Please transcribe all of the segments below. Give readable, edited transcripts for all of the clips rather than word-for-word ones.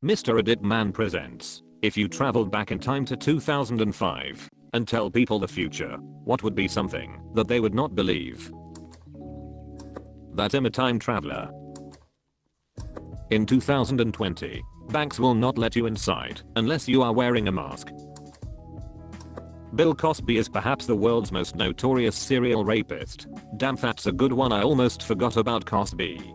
Mr. Edit Man presents, if you traveled back in time to 2005 and tell people the future, what would be something that they would not believe? That I'm a time traveler. In 2020, banks will not let you inside unless you are wearing a mask. Bill Cosby is perhaps the world's most notorious serial rapist. Damn, that's a good one. I almost forgot about Cosby.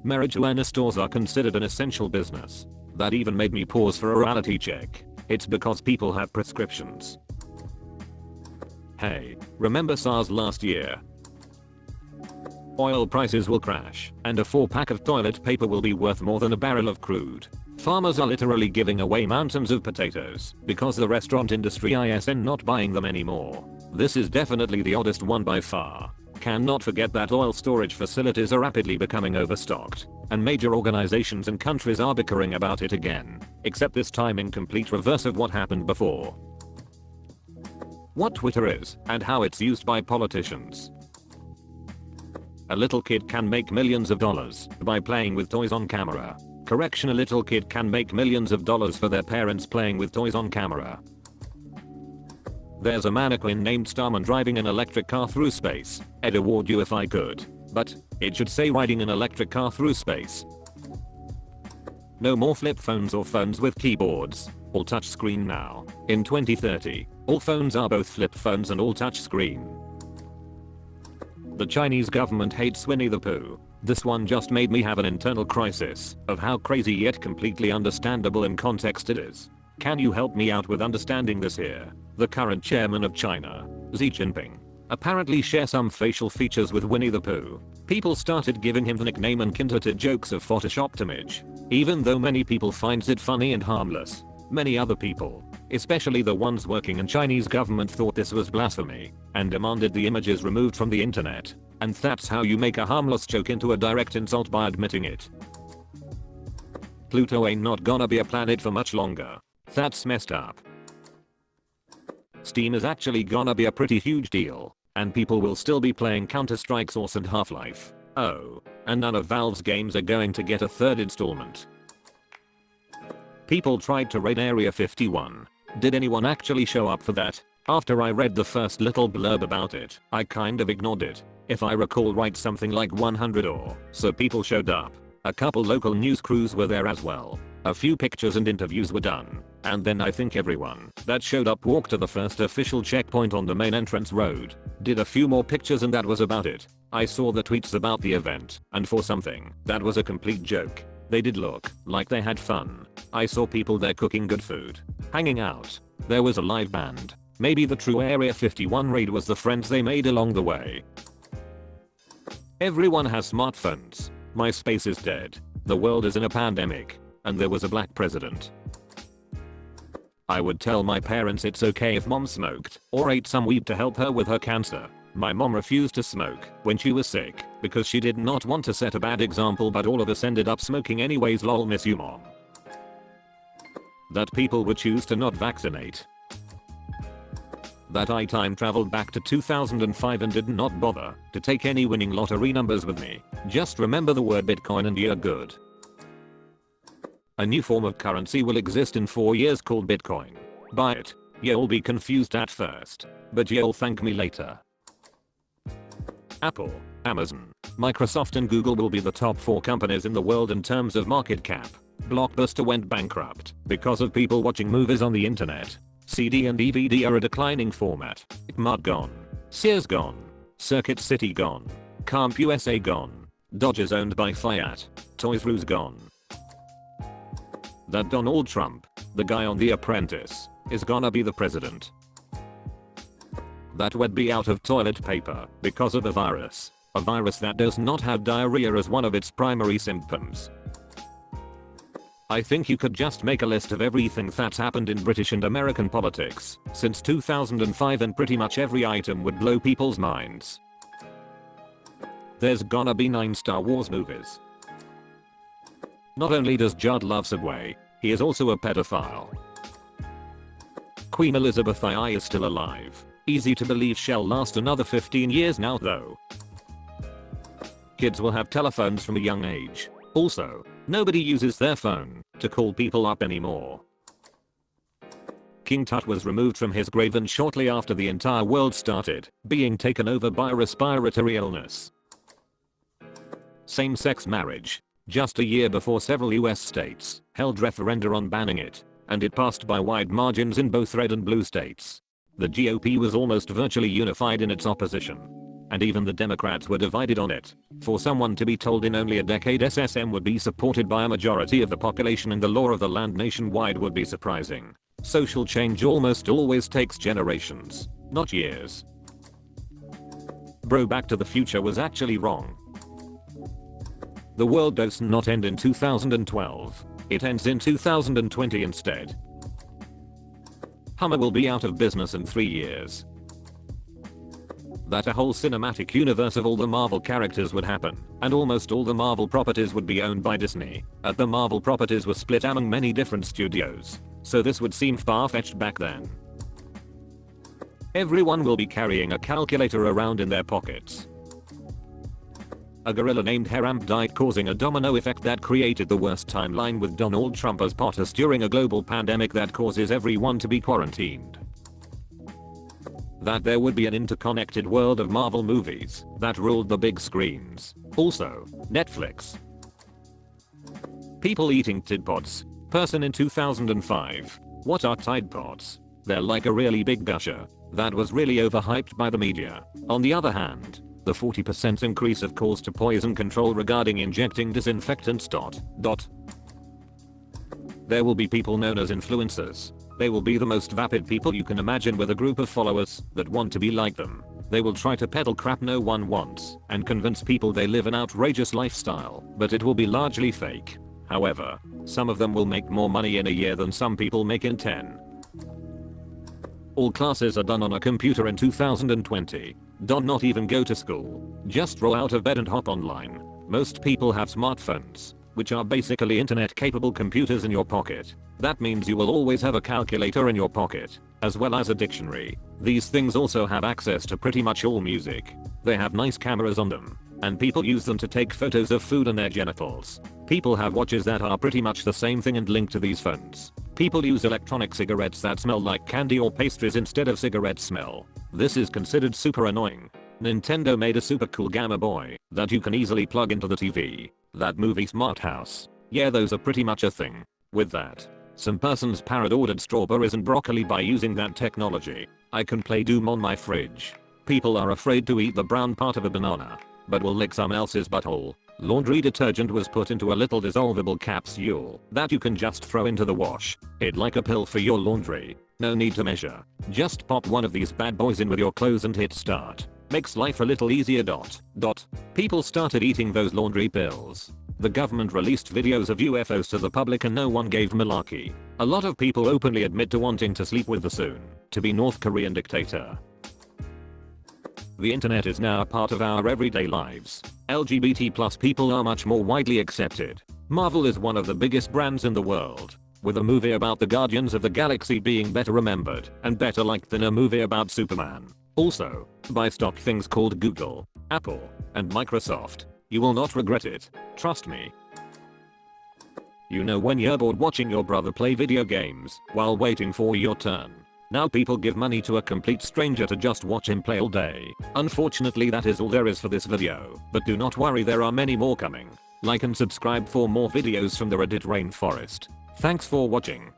Marijuana stores are considered an essential business. That even made me pause for a reality check. It's because people have prescriptions. Hey, remember SARS last year? Oil prices will crash, and a 4-pack of toilet paper will be worth more than a barrel of crude. Farmers are literally giving away mountains of potatoes because the restaurant industry is not buying them anymore. This is definitely the oddest one by far. Cannot forget that oil storage facilities are rapidly becoming overstocked, and major organizations and countries are bickering about it again, except this time in complete reverse of what happened before. What Twitter is, and how it's used by politicians. A little kid can make millions of dollars by playing with toys on camera. Correction, a little kid can make millions of dollars for their parents playing with toys on camera. There's a mannequin named Starman driving an electric car through space. I'd award you if I could, but it should say riding an electric car through space. No more flip phones or phones with keyboards. All touchscreen now. In 2030, all phones are both flip phones and all touchscreen. The Chinese government hates Winnie the Pooh. This one just made me have an internal crisis of how crazy yet completely understandable in context it is. Can you help me out with understanding this here? The current chairman of China, Xi Jinping, apparently shares some facial features with Winnie the Pooh. People started giving him the nickname and kinderted jokes of photoshopped image. Even though many people finds it funny and harmless, many other people, especially the ones working in Chinese government, thought this was blasphemy and demanded the images removed from the internet. And that's how you make a harmless joke into a direct insult, by admitting it. Pluto ain't not gonna be a planet for much longer. That's messed up. Steam is actually gonna be a pretty huge deal, and people will still be playing Counter-Strike Source and Half-Life. Oh, and none of Valve's games are going to get a third installment. People tried to raid Area 51. Did anyone actually show up for that? After I read the first little blurb about it, I kind of ignored it. If I recall right, something like 100 or so people showed up. A couple local news crews were there as well. A few pictures and interviews were done, and then I think everyone that showed up walked to the first official checkpoint on the main entrance road, did a few more pictures, and that was about it. I saw the tweets about the event, and for something that was a complete joke, they did look like they had fun. I saw people there cooking good food, hanging out. There was a live band. Maybe the true Area 51 raid was the friends they made along the way. Everyone has smartphones. MySpace is dead. The world is in a pandemic. And there was a black president. I would tell my parents it's okay if mom smoked or ate some weed to help her with her cancer. My mom refused to smoke when she was sick because she did not want to set a bad example, but all of us ended up smoking anyways. Lol, miss you mom. That people would choose to not vaccinate. That I time traveled back to 2005 and did not bother to take any winning lottery numbers with me. Just remember the word Bitcoin and you're good. A new form of currency will exist in 4 years called Bitcoin. Buy it. You'll be confused at first, but you'll thank me later. Apple, Amazon, Microsoft and Google will be the top 4 companies in the world in terms of market cap. Blockbuster went bankrupt because of people watching movies on the internet. CD and DVD are a declining format. Mart gone. Sears gone. Circuit City gone. Camp USA gone. Dodgers owned by Fiat. Toys R Us gone. That Donald Trump, the guy on The Apprentice, is gonna be the president. That we'd be out of toilet paper because of a virus that does not have diarrhea as one of its primary symptoms. I think you could just make a list of everything that's happened in British and American politics since 2005 and pretty much every item would blow people's minds. There's gonna be 9 Star Wars movies. Not only does Judd love Subway, he is also a pedophile. Queen Elizabeth II is still alive. Easy to believe she'll last another 15 years now though. Kids will have telephones from a young age. Also, nobody uses their phone to call people up anymore. King Tut was removed from his grave and shortly after the entire world started being taken over by respiratory illness. Same-sex marriage. Just a year before several US states held referenda on banning it, and it passed by wide margins in both red and blue states. The GOP was almost virtually unified in its opposition. And even the Democrats were divided on it. For someone to be told in only a decade SSM would be supported by a majority of the population and the law of the land nationwide would be surprising. Social change almost always takes generations, not years. Bro, Back to the Future was actually wrong. The world does not end in 2012. It ends in 2020 instead. Hummer will be out of business in 3 years. That a whole cinematic universe of all the Marvel characters would happen, and almost all the Marvel properties would be owned by Disney. The Marvel properties were split among many different studios, so this would seem far-fetched back then. Everyone will be carrying a calculator around in their pockets. A gorilla named Harambe died, causing a domino effect that created the worst timeline with Donald Trump as POTUS during a global pandemic that causes everyone to be quarantined. That there would be an interconnected world of Marvel movies that ruled the big screens. Also, Netflix. People eating Tide Pods. Person in 2005. What are Tide Pods? They're like a really big gusher that was really overhyped by the media. On the other hand, the 40% increase of calls to poison control regarding injecting disinfectants. There will be people known as influencers. They will be the most vapid people you can imagine with a group of followers that want to be like them. They will try to peddle crap no one wants and convince people they live an outrageous lifestyle, but it will be largely fake. However, some of them will make more money in a year than some people make in 10. All classes are done on a computer in 2020. Do not even go to school. Just roll out of bed and hop online. Most people have smartphones, which are basically internet-capable computers in your pocket. That means you will always have a calculator in your pocket, as well as a dictionary. These things also have access to pretty much all music. They have nice cameras on them, and people use them to take photos of food and their genitals. People have watches that are pretty much the same thing and linked to these phones. People use electronic cigarettes that smell like candy or pastries instead of cigarette smell. This is considered super annoying. Nintendo made a super cool Gamma Boy that you can easily plug into the TV. That movie Smart House. Yeah, those are pretty much a thing. With that, some person's parrot ordered strawberries and broccoli by using that technology. I can play Doom on my fridge. People are afraid to eat the brown part of a banana, but will lick someone else's butthole. Laundry detergent was put into a little dissolvable capsule that you can just throw into the wash. It like a pill for your laundry. No need to measure. Just pop one of these bad boys in with your clothes and hit start. Makes life a little easier. People started eating those laundry pills. The government released videos of UFOs to the public and no one gave malarkey. A lot of people openly admit to wanting to sleep with the soon-to-be North Korean dictator. The internet is now a part of our everyday lives. LGBT+ people are much more widely accepted. Marvel is one of the biggest brands in the world, with a movie about the Guardians of the Galaxy being better remembered and better liked than a movie about Superman. Also, buy stock things called Google, Apple, and Microsoft. You will not regret it. Trust me. You know when you're bored watching your brother play video games while waiting for your turn. Now people give money to a complete stranger to just watch him play all day. Unfortunately, that is all there is for this video, but do not worry, there are many more coming. Like and subscribe for more videos from the Reddit rainforest. Thanks for watching.